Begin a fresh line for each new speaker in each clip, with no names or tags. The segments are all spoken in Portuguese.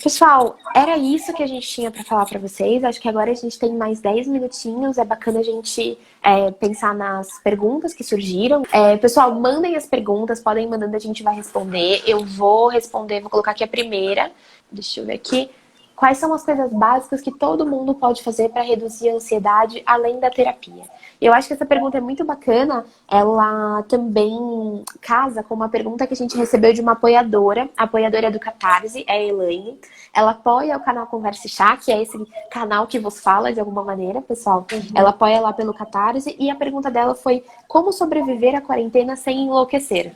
Pessoal, era isso que a gente tinha para falar para vocês. Acho que agora a gente tem mais 10 minutinhos. É bacana a gente pensar nas perguntas que surgiram. Pessoal, mandem as perguntas, podem ir mandando, a gente vai responder. Eu vou responder, vou colocar aqui a primeira. Deixa eu ver aqui. Quais são as coisas básicas que todo mundo pode fazer para reduzir a ansiedade além da terapia? Eu acho que essa pergunta é muito bacana. Ela também casa com uma pergunta que a gente recebeu de uma apoiadora. A apoiadora do Catarse é a Elaine. Ela apoia o canal Conversa e Chá, que é esse canal que vos fala de alguma maneira, pessoal. Ela apoia lá pelo Catarse. E a pergunta dela foi: como sobreviver à quarentena sem enlouquecer?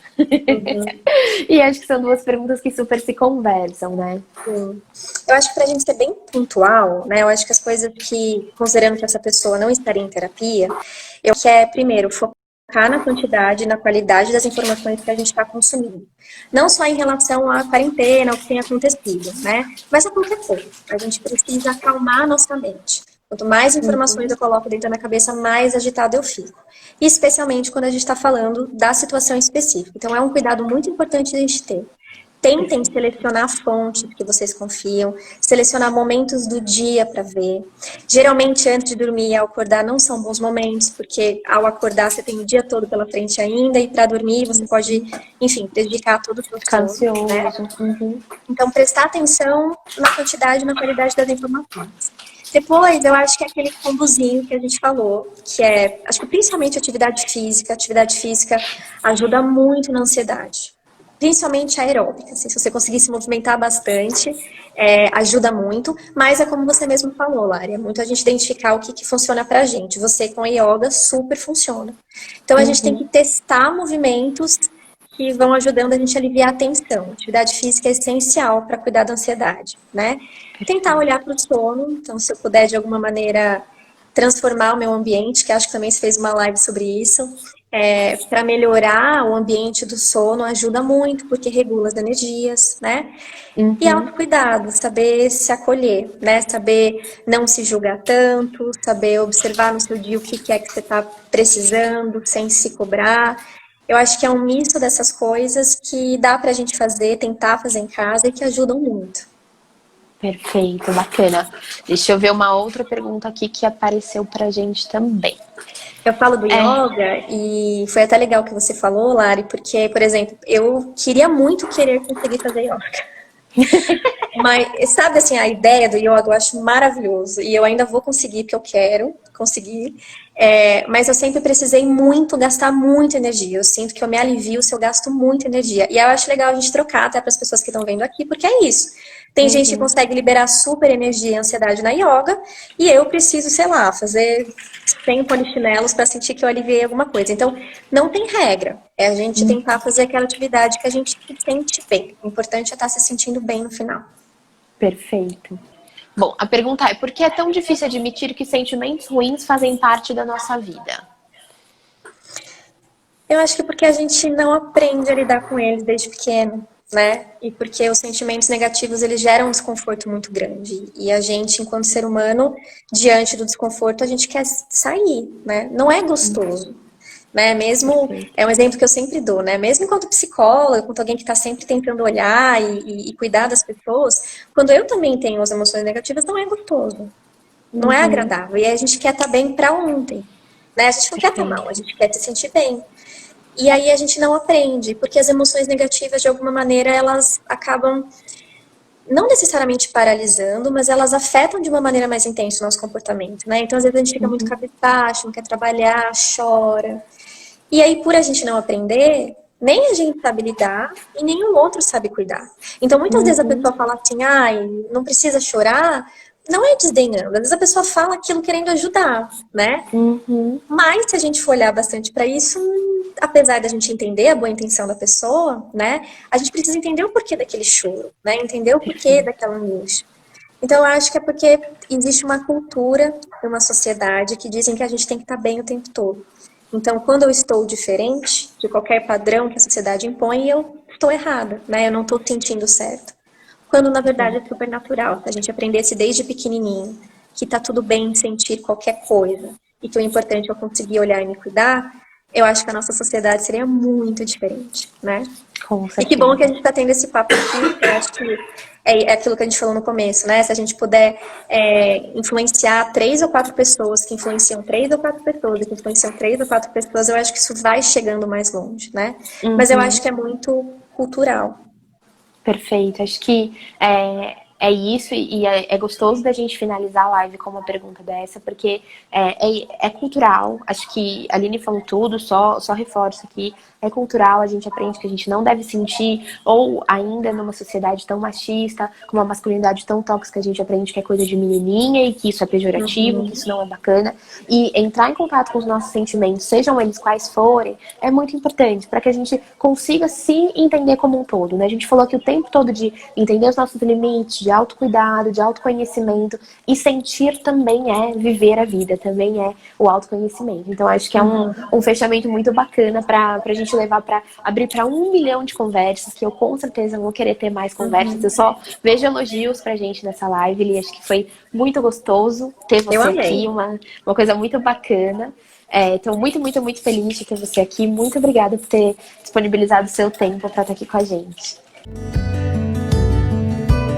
E acho que são duas perguntas que super se conversam, né?
Sim. Eu acho que pra gente ser bem pontual, né? Eu acho que as coisas que, considerando que essa pessoa não estaria em terapia, eu quero, primeiro, focar na quantidade e na qualidade das informações que a gente está consumindo. Não só em relação à quarentena, ao que tem acontecido, né? Mas a qualquer coisa. A gente precisa acalmar a nossa mente. Quanto mais informações eu coloco dentro da minha cabeça, mais agitada eu fico. E especialmente quando a gente está falando da situação específica. Então, é um cuidado muito importante a gente ter. Tentem selecionar fontes que vocês confiam, selecionar momentos do dia para ver. Geralmente, antes de dormir e ao acordar, não são bons momentos, porque ao acordar você tem o dia todo pela frente ainda, e para dormir você pode, enfim, prejudicar todo o seu
Ficar
sono, né?
ansioso.
Então, prestar atenção na quantidade e na qualidade das informações. Depois, eu acho que é aquele combozinho que a gente falou, que é, acho que principalmente atividade física. Atividade física ajuda muito na ansiedade. Principalmente aeróbica, assim, se você conseguir se movimentar bastante, ajuda muito, mas é como você mesmo falou, Lari, é muito a gente identificar o que funciona pra gente. Você com a yoga super funciona. Então a gente tem que testar movimentos que vão ajudando a gente a aliviar a tensão. Atividade física é essencial para cuidar da ansiedade, né? Tentar olhar para o sono, então se eu puder de alguma maneira transformar o meu ambiente, que acho que também se fez uma live sobre isso, para melhorar o ambiente do sono ajuda muito, porque regula as energias, né? E autocuidado, saber se acolher, né? Saber não se julgar tanto, saber observar no seu dia o que é que você está precisando, sem se cobrar. Eu acho que é um misto dessas coisas que dá pra gente fazer, tentar fazer em casa e que ajudam muito.
Perfeito, bacana. Deixa eu ver uma outra pergunta aqui que apareceu pra gente também.
Eu falo do yoga e foi até legal que você falou, Lari, porque, por exemplo, eu queria muito querer conseguir fazer yoga. Mas, sabe assim, a ideia do yoga eu acho maravilhoso. E eu ainda vou conseguir, porque eu quero conseguir. Mas eu sempre precisei muito, gastar muita energia. Eu sinto que eu me alivio se eu gasto muita energia. E eu acho legal a gente trocar até para as pessoas que estão vendo aqui, porque é isso. Tem gente que consegue liberar super energia e ansiedade na yoga, e eu preciso, sei lá, fazer 100 polichinelos para sentir que eu aliviei alguma coisa. Então, não tem regra. É a gente tentar fazer aquela atividade que a gente se sente bem. O importante é estar se sentindo bem no final.
Perfeito. Bom, a pergunta é: por que é tão difícil admitir que sentimentos ruins fazem parte da nossa vida?
Eu acho que porque a gente não aprende a lidar com eles desde pequeno, né? E porque os sentimentos negativos, eles geram um desconforto muito grande. E a gente, enquanto ser humano, diante do desconforto, a gente quer sair, né? Não é gostoso, né? Mesmo, é um exemplo que eu sempre dou, né? Mesmo enquanto psicóloga, enquanto alguém que está sempre tentando olhar e cuidar das pessoas, quando eu também tenho as emoções negativas, não é gostoso. Não é agradável. E aí a gente quer estar bem para ontem, né? A gente não quer estar mal, a gente quer se sentir bem. E aí a gente não aprende, porque as emoções negativas, de alguma maneira, elas acabam não necessariamente paralisando, mas elas afetam de uma maneira mais intensa o nosso comportamento, né? Então, às vezes, a gente fica muito cabisbaixo, não quer trabalhar, chora. E aí, por a gente não aprender, nem a gente sabe lidar e nem o outro sabe cuidar. Então, muitas vezes a pessoa fala assim, ai, não precisa chorar. Não é desdenhando, às vezes a pessoa fala aquilo querendo ajudar, né? Mas se a gente for olhar bastante para isso, apesar da gente entender a boa intenção da pessoa, né? A gente precisa entender o porquê daquele choro, né? Entender o porquê daquela angústia. Então, eu acho que é porque existe uma cultura e uma sociedade que dizem que a gente tem que estar bem o tempo todo. Então, quando eu estou diferente de qualquer padrão que a sociedade impõe, eu estou errada, né? Eu não estou sentindo certo. Quando, na verdade, é super natural. Se a gente aprendesse desde pequenininho que tá tudo bem sentir qualquer coisa e que o importante é eu conseguir olhar e me cuidar, eu acho que a nossa sociedade seria muito diferente, né?
Com
E que bom que a
certeza.
gente está tendo esse papo aqui, eu acho que é aquilo que a gente falou no começo, né? Se a gente puder influenciar 3 ou 4 pessoas, que influenciam 3 ou 4 pessoas, e que influenciam 3 ou 4 pessoas, eu acho que isso vai chegando mais longe, né? Mas eu acho que é muito cultural.
Perfeito. Acho que é isso, e é gostoso da gente finalizar a live com uma pergunta dessa, porque é cultural. Acho que a Aline falou tudo, só reforço aqui. É cultural, a gente aprende que a gente não deve sentir, ou ainda numa sociedade tão machista, com uma masculinidade tão tóxica, a gente aprende que é coisa de menininha e que isso é pejorativo, que isso não é bacana. E entrar em contato com os nossos sentimentos, sejam eles quais forem, é muito importante para que a gente consiga se entender como um todo, né? A gente falou aqui o tempo todo de entender os nossos limites, de autocuidado, de autoconhecimento, e sentir também é viver a vida, também é o autoconhecimento. Então acho que é um fechamento muito bacana para a gente levar para abrir para 1 milhão de conversas, que eu com certeza vou querer ter mais conversas. Eu só vejo elogios pra gente nessa live, Li, acho que foi muito gostoso ter
Eu
você
amei.
aqui, uma coisa muito bacana. Estou muito, muito, muito feliz de ter você aqui. Muito obrigada por ter disponibilizado o seu tempo para estar aqui com a gente.